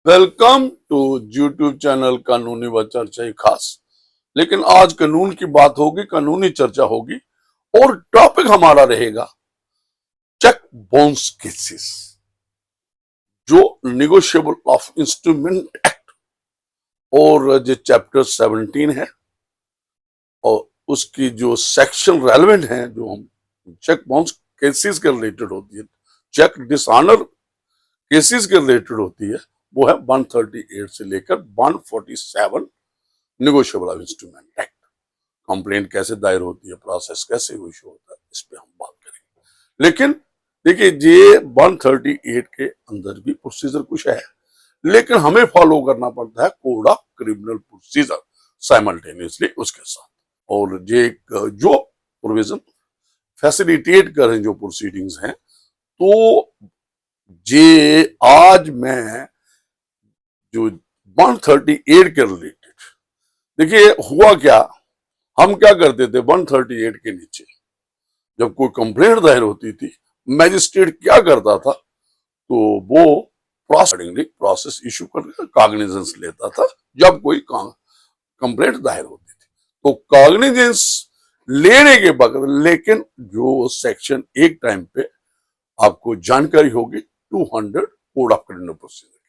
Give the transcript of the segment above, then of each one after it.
Welcome to YouTube channel कानूनी व चर्चा खास। लेकिन आज कानून की बात होगी, कानूनी चर्चा होगी और टॉपिक हमारा रहेगा चेक बाउंस केसेस, जो निगोशिएबल ऑफ इंस्ट्रूमेंट एक्ट और जो चैप्टर 17 है और उसकी जो सेक्शन रेलेवेंट है, जो हम चेक बाउंस केसेस के रिलेटेड होती है, चेक डिसऑनर केसेस के रिलेटेड होती है, वो है 138 से लेकर 147 negotiable of instrument act. Complaint कैसे दायर होती है, प्रोसेस कैसे इशू होता है, इस पे हम बात करेंगे। लेकिन देखिए, ये 138 के अंदर भी प्रोसीजर कुछ है, लेकिन हमें फॉलो करना पड़ता है code of criminal procedure simultaneously उसके साथ। और ये जो प्रोविजन फैसिलिटेट करें जो प्रोसीडिंग्स हैं, तो ये आज मैं जो 138 के रिलेटेड, देखिए हुआ क्या, हम क्या करते थे 138 के नीचे जब कोई कंप्लेंट दायर होती थी, मैजिस्ट्रेट क्या करता था, तो वो प्रोसेस इशू करके कॉग्निजेंस लेता था जब कोई कंप्लेंट दायर होती थी। तो कॉग्निजेंस लेने के बाद, लेकिन जो सेक्शन एक टाइम पे आपको जानकारी होगी 200 कोड ऑफ क्रिमिनल प्रोसीजर की।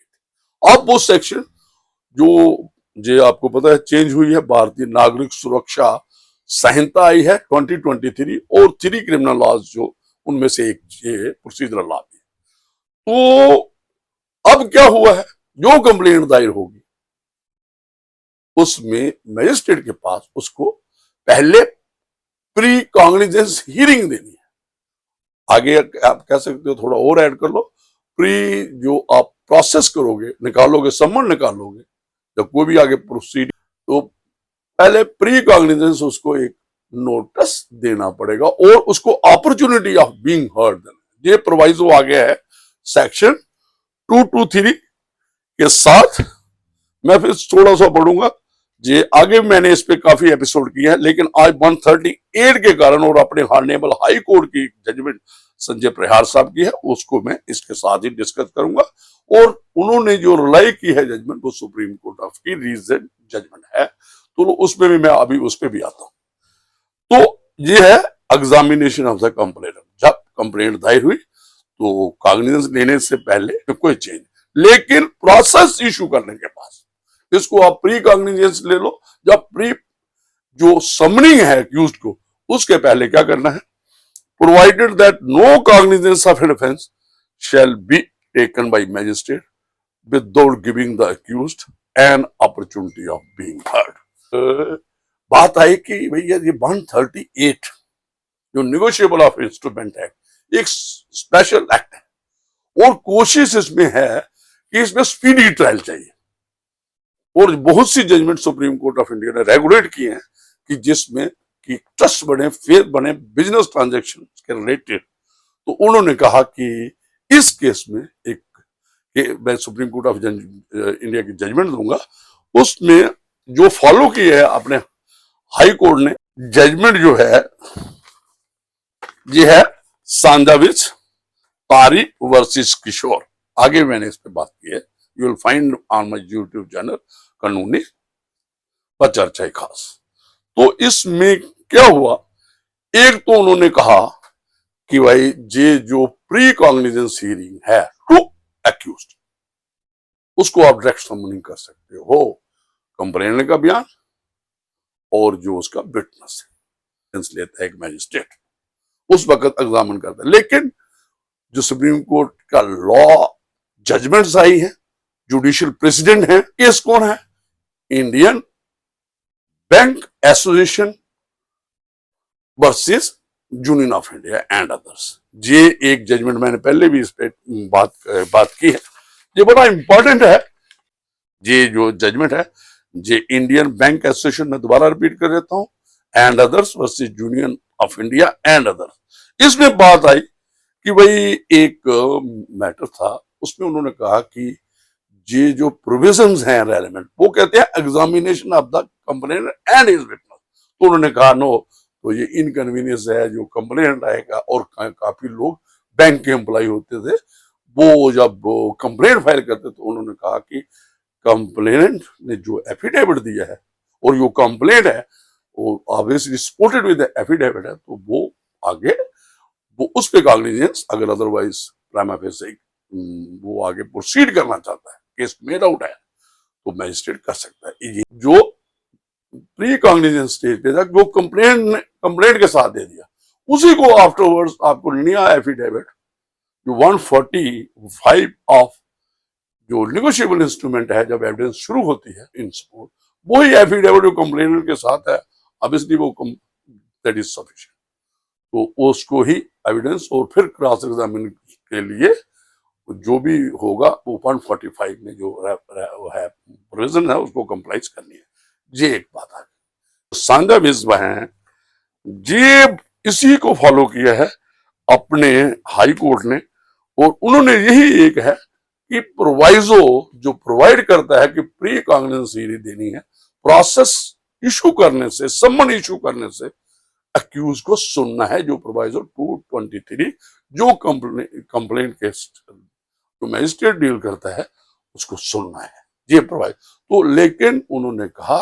अब वो सेक्शन जो आपको पता है चेंज हुई है, भारतीय नागरिक सुरक्षा संहिता आई है 2023 और 3 क्रिमिनल लॉज, जो उनमें से एक प्रोसीजरल लॉ भी। तो अब क्या हुआ है, जो कंप्लेंट दायर होगी उसमें मजिस्ट्रेट के पास उसको पहले प्री कॉग्निजेंस हियरिंग देनी है। आगे आप कह सकते हो, थोड़ा और ऐड कर लो, प्री जो आप प्रोसेस करोगे, निकालोगे, समन निकालोगे, जब कोई भी आगे प्रोसीड, तो पहले प्री कॉग्निजेंस उसको एक नोटिस देना पड़ेगा और उसको अपॉर्चुनिटी ऑफ बीइंग हर्ड देना। ये प्रोवाइजो आ गया है सेक्शन 223 के साथ। मैं फिर थोड़ा सा पढ़ूंगा, ये आगे मैंने इस पे काफी एपिसोड किया है, लेकिन आज 138 के कारण और अपने हार्नेबल हाई कोर्ट की जजमेंट संजय प्रहार साहब की है, उसको मैं इसके साथ ही डिस्कस करूंगा। और उन्होंने जो रिलाई की है जजमेंट, वो सुप्रीम कोर्ट ऑफ की रीजन जजमेंट है, तो उसमें भी मैं अभी उस पर भी आता हूं। तो ये है एग्जामिनेशन ऑफ द कंप्लेंट। जब कंप्लेंट दायर हुई तो कॉग्निजेंस लेने से पहले कोई चेंज, लेकिन प्रोसेस इशू करने के बाद इसको आप प्री कॉग्निजेंस ले लो। जब प्री जो समनिंग है अक्यूज्ड को, उसके पहले क्या करना है, provided that no cognizance of an offence shall be taken by magistrate without giving the accused an opportunity of being heard. बात आई कि भैया ये 138 जो निगोशिएबल ऑफ इंस्ट्रूमेंट एक्ट एक स्पेशल एक्ट है और कोशिश इसमें है कि इसमें स्पीडी ट्रायल चाहिए। और बहुत सी judgement Supreme Court of India ने रेगुलेट किए हैं कि जिसमें कि ट्रस्ट बने, फेथ बने, बिजनेस ट्रांजैक्शन के रिलेटेड। तो उन्होंने कहा कि इस केस में मैं सुप्रीम कोर्ट ऑफ इंडिया की जजमेंट दूंगा, उसमें जो फॉलो किया है अपने हाई कोर्ट ने, जजमेंट जो है ये है सांजाविच पारी वर्सेस किशोर। आगे मैंने इस पे बात की है, you will find on my YouTube channel कानूनी व चर्चा खास। तो इसमें क्या हुआ, एक तो उन्होंने कहा कि भाई ये जो प्री कॉग्निजेंस हियरिंग है टू एक्यूज्ड, उसको आप डायरेक्ट समनिंग कर सकते हो, कंप्लेनेंट का बयान और जो उसका विटनेस लेता है एक मैजिस्ट्रेट, उस वक्त एग्जामिन करता है। लेकिन जो सुप्रीम कोर्ट का लॉ जजमेंट्स आई है, जुडिशियल प्रेसिडेंट है, केस कौन है, Indian bank association versus union of India and others. ये एक जजमेंट मैंने पहले भी इस पे बात की है, ये बड़ा इंपॉर्टेंट है। ये जो जजमेंट है, ये इंडियन बैंक एसोसिएशन में दोबारा रिपीट कर देता हूं, and others versus union of India and others. इसमें बात आई कि भाई एक मैटर था, उसमें उन्होंने कहा कि ये जो प्रोविजंस हैं रेलेवेंट, वो कहते हैं examination of the complainant and his witness. तो उन्होंने कहा नो, तो ये इनकन्वीनियंस है जो कंप्लेनेंट आएगा, और काफी लोग बैंक के एम्प्लॉय होते थे, वो जब कंप्लेंट फाइल करते तो उन्होंने कहा कि कंप्लेनेंट ने जो एफिडेविट दिया है और जो कंप्लेंट है वो ऑब्वियसली सपोर्टेड विद एफिडेविट है, तो वो आगे वो उस पे कॉग्निजेंस अगर अदरवाइज प्राइमा फेसी वो आगे प्रोसीड करना चाहता है, केस मेड आउट है, तो मैजिस्ट्रेट कर सकता है। ये जो प्री कॉग्निजेंस स्टेज पे था, वो कंप्लेंट के साथ दे दिया, उसी को आफ्टरवर्ड्स आपको नया एफिडेविट जो 145 ऑफ जो निगोशिएबल इंस्ट्रूमेंट है, जब एविडेंस शुरू होती है इन सपोर्ट, वही एफिडेविट जो कंप्लेनेंट के साथ है, ऑब्वियसली वो दैट इज सफिशिएंट, तो उसको ही एविडेंस और फिर क्रॉस एग्जामिन के लिए जो भी होगा वो 145 में जो है प्रोविजन है उसको कंप्लाइज करनी है। ये एक बात आ गई। सांझा विज हैं ये इसी को फॉलो किया है अपने हाई कोर्ट ने, और उन्होंने यही एक है कि प्रोवाइजो जो प्रोवाइड करता है कि प्री कॉग्निजेंस हियरिंग देनी है, प्रोसेस इशू करने से, सम्मन इशू करने से अक्यूज को सुनना है, जो प्रोवाइजो 223 जो कंप्लेंट के जो मैजिस्ट्रेट डील करता है उसको सुनना है, ये प्रोवाइड। तो लेकिन उन्होंने कहा,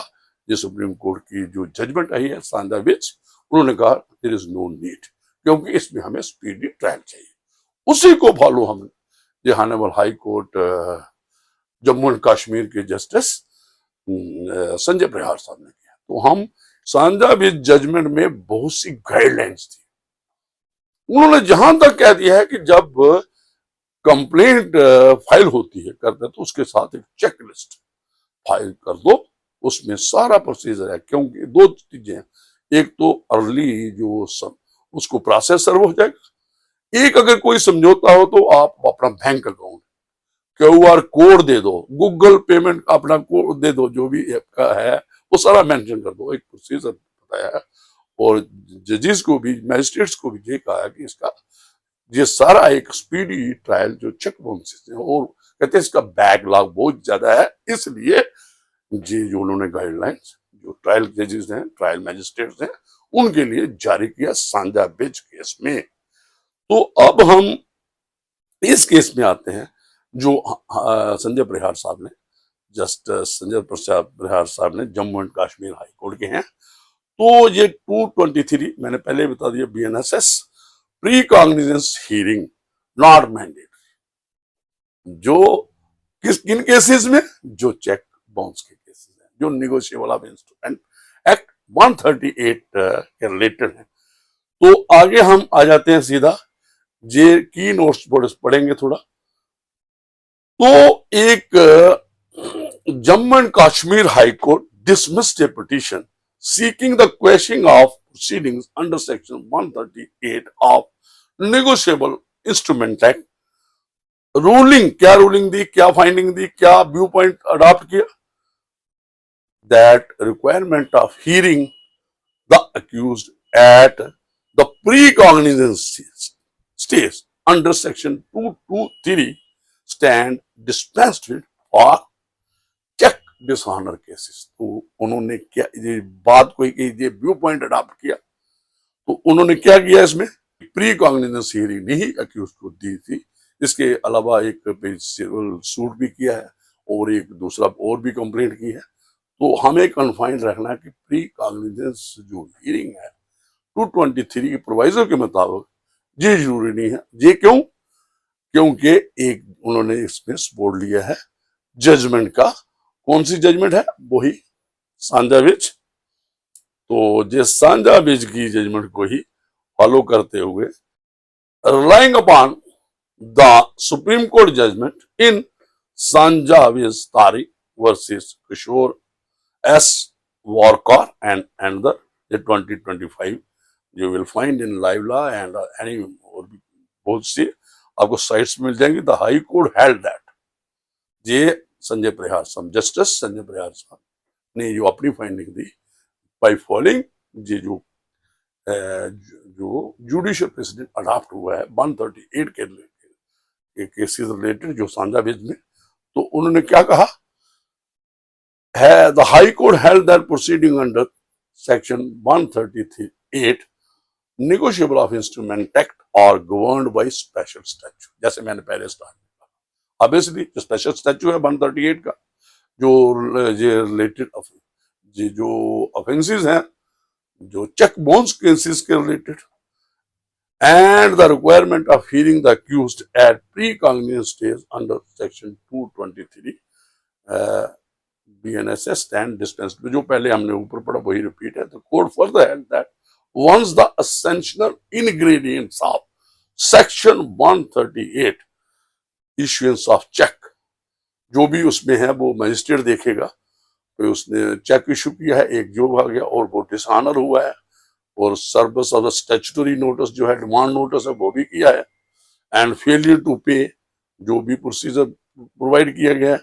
ये सुप्रीम कोर्ट की जो जजमेंट आई है सांझा विच, उन्होंने कहा देयर इज नो नीड, क्योंकि इसमें हमें स्पीडी ट्रायल चाहिए। उसी को फॉलो हम honourable High court Jammu and Kashmir के जस्टिस संजय प्रहार साहब ने किया। तो हम सांझा विच जजमेंट में बहुत सी गाइडलाइंस थी, उन्होंने जहां तक कह दिया है कि जब कंप्लेंट फाइल होती है करते तो उसके साथ एक चेकलिस्ट फाइल कर दो, उसमें सारा प्रोसीजर है, क्योंकि दो चीजें हैं, एक तो अर्ली जो उसको प्रोसेस सर्व हो जाएगा, एक अगर कोई समझौता हो तो आप अपना बैंक अकाउंट QR कोड दे दो, गूगल पेमेंट अपना कोड दे दो, जो भी आपका है वो सारा मेंशन कर दो, एक प्रोसीजर बताया है। और जजेस को भी, मैजिस्ट्रेट्स को भी ये कहा है कि इसका ये सारा एक स्पीडी ट्रायल जो चेक बाउंसेस है, और कहते हैं इसका बैकलॉग बहुत ज्यादा है, इसलिए जी जो उन्होंने गाइडलाइंस जो ट्रायल जजेस हैं, ट्रायल मैजिस्ट्रेट्स हैं, उनके लिए जारी किया सांझा विच केस में। तो अब हम इस केस में आते हैं जो संजय प्रहार साहब ने, जस्टिस संजय प्रसाद प्रहार साहब ने Jammu and Kashmir high court के हैं। तो ये 223 मैंने पहले बता दिया, BNSS pre cognizance hearing not mandatory, जो किन केसेस में, जो चेक बाउंस के केसेस हैं, जो निगोशिएबल ऑफ इंस्ट्रूमेंट एक्ट 138 के रिलेटेड है। तो आगे हम आ जाते हैं सीधा, जे की नोट्स पढ़ेंगे थोड़ा। तो एक Jammu and Kashmir high court dismissed a petition seeking the quashing of proceedings under section 138 of negotiable instrument act। Ruling क्या, रूलिंग दी क्या, फाइंडिंग दी क्या, व्यू पॉइंट अडॉप्ट किया, that requirement of hearing the accused at the pre-cognizance stage under section 223 stand dispensed with for check dishonor cases। तो उन्होंने क्या ये बात कोई की, ये व्यू पॉइंट अडॉप्ट किया, तो उन्होंने क्या किया, इसमें प्री कॉग्निजेंस हियरिंग नहीं अक्यूज को दी थी, इसके अलावा एक सिविल सूट भी किया है और एक दूसरा और भी कंप्लेंट की है। तो हमें कन्फाइंड रखना है कि प्री कॉग्निजेंस जो हियरिंग है 223 के प्रोवाइजर के मुताबिक ये जरूरी नहीं है। ये क्यों? क्योंकि एक उन्होंने इसमें सपोर्ट लिया है जजमेंट का। कौन सी जजमेंट है? वही सांझा विच। तो ये सांझा विच की जजमेंट को ही फॉलो करते हुए, relying upon the Supreme Court judgment in Sanja Viz Tariq versus Kishore S. Warkar and another, the 2025 you will find in live law and any और भी बहुत सी आपको साइट्स मिल जाएंगी। The high court held that, ये संजय प्रहार साहब, justice Sanjay प्रहार साहब ने जो अपनी फाइंडिंग दी बाय फॉलोइंग ये जो जुडिशियल प्रेसिडेंट अडॉप्ट हुआ है 138 के केसेस रिलेटेड जो सांझा विच में। तो उन्होंने क्या कहा है, the high court held that proceeding under section 138 negotiable of instrument act और गवर्न्ड बाय स्पेशल स्टैच्यू, जैसे मैंने पहले स्टार्ट किया। ऑब्वियसली जो स्पेशल स्टैच्यू है 138 का, जो रिलेटेड जो ऑफेंसेस हैं, जो चेक बाउंस केसेस के related, and the requirement of hearing the accused at pre-cognizant stage under section 223 BNSS stand dispensed, जो पहले हमने ऊपर पढ़ा वही रिपीट है। The court further held that once the essential ingredients of section 138 issuance of check, जो भी उसमें है वो मजिस्ट्रेट देखेगा। तो उसने चेक इशू किया है, एक जो आ गया, और वो डिसऑनर हुआ है, और service of the statutory notice जो है, डिमांड नोटिस है, वो भी किया है, एंड फेलियर टू पे, जो भी प्रोसीजर प्रोवाइड किया गया है,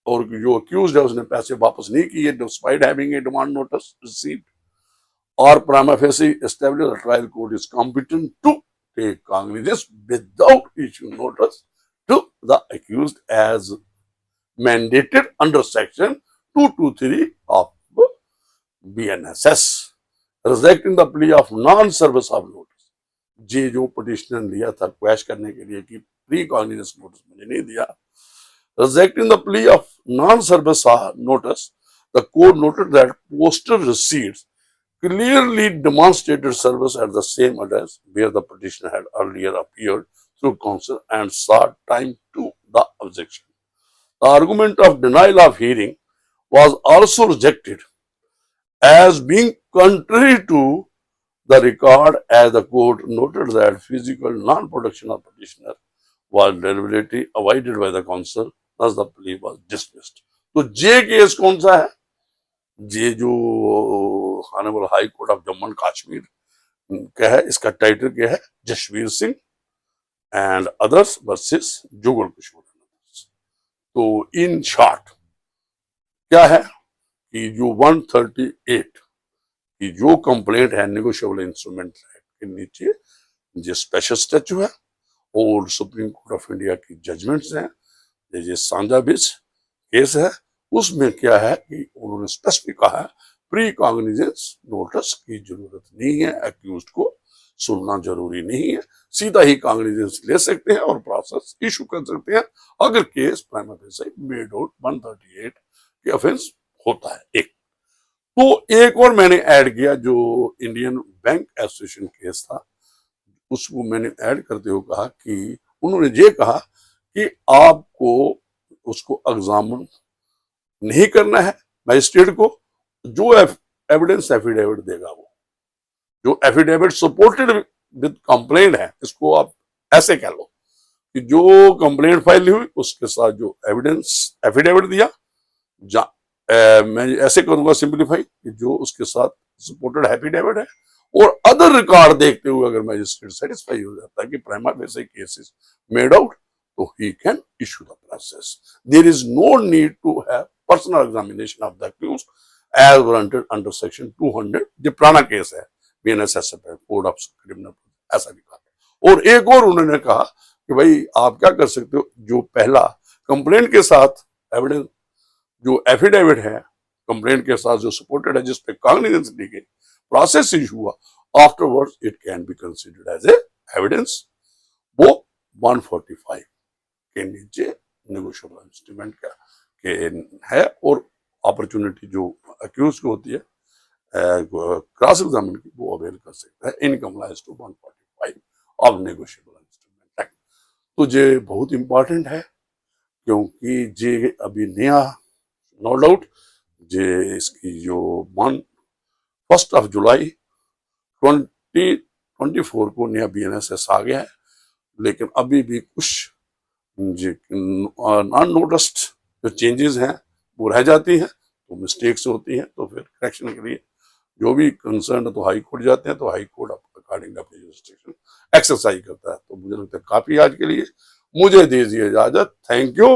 और जो अक्यूज्ड है उसने पैसे वापस नहीं किए despite having a demand notice received, और prima facie establish the trial court is competent to take cognizance without issue notice to the accused as mandated under section 223 of BNSS, rejecting the plea of non-service of notice। जे जो petitioner लिया था quash करने के लिए कि pre cognizance notice मुझे नहीं दिया, rejecting the plea of non-service notice, the court noted that postal receipts clearly demonstrated service at the same address where the petitioner had earlier appeared through counsel and sought time to the objection. The argument of denial of hearing was also rejected as being contrary to the record, as the court noted that physical non-production of petitioner was deliberately avoided by the counsel, thus the plea was dismissed। तो जे case कौन सा है? जे जो honourable High Court of Jammu and Kashmir का है, इसका title क्या है? Jasvir Singh and others versus Jugal Kishore. तो इन शॉर्ट क्या है कि जो 138 की जो कंप्लेंट है नेगोशिएबल इंस्ट्रूमेंट के नीचे जो स्पेशल स्टैच्यू है और सुप्रीम कोर्ट ऑफ इंडिया की जजमेंट्स हैं, ये सांझा बिच केस है, उसमें क्या है कि उन्होंने स्पेसिफिक कहा है प्री कॉग्निजेंस नोटिस की जरूरत नहीं है, अक्यूज्ड को सुनना जरूरी नहीं है, सीधा ही कॉग्निजेंस ले सकते हैं और प्रोसेस इशू कर सकते हैं अगर case prima facie made out 138 के ऑफेंस होता है। एक तो एक और मैंने ऐड किया जो इंडियन बैंक एसोसिएशन केस था, उसको मैंने ऐड करते हुए कहा कि उन्होंने ये कहा कि आपको उसको एग्जामिन नहीं करना है, मजिस्ट्रेट को जो एविडेंस एफिडेविट देगा, वो जो एफिडेविट सपोर्टेड विद कंप्लेंट है, इसको आप ऐसे कह लो कि जो कंप्लेंट फाइल हुई उसके साथ जो एविडेंस एफिडेविट दिया, मैं ऐसे करूंगा सिंपलीफाई कि जो उसके साथ सपोर्टेड एफिडेविट है और अदर रिकॉर्ड देखते हुए अगर मैजिस्ट्रेट सेटिस्फाई हो जाता है कि prima facie case is made out, तो he can issue the process. There is no need to have personal examination of the accused as warranted under section 200, जो पुराना केस है BNSS कोड ऑफ क्रिमिनल, ऐसा भी कहा। और एक और उन्होंने कहा कि भाई आप क्या कर सकते हो, जो पहला कंप्लेंट के साथ एविडेंस जो एफिडेविट है कंप्लेंट के साथ जो सपोर्टेड है, जिस पे कॉग्निजेंस ली गई, प्रोसेस इशू हुआ, afterwards it can be considered as a evidence, वो 145 के नीचे नेगोशिएबल इंस्ट्रूमेंट का के है, और अपॉर्चुनिटी जो अक्यूज को होती है क्रॉस एग्जामिन की, वो अवेल कर सकता है in compliance to 145 of negotiable instrument act. तो ये बहुत इंपॉर्टेंट है क्योंकि ये अभी नया, नो डाउट जे इसकी जो 1 जुलाई 2024 को नया BNSS आ गया है, लेकिन अभी भी कुछ नॉन नोटिस्ड जो चेंजेस हैं वो रह जाती हैं, तो मिस्टेक्स होती हैं, तो फिर करेक्शन के लिए जो भी कंसर्न है तो हाई कोर्ट जाते हैं, तो हाई कोर्ट अकॉर्डिंग अपनी जुरिस्डिक्शन एक्सरसाइज करता है। तो मुझे लगता है काफी आज के लिए, मुझे दीजिए इजाजत। Thank you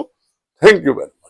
very much.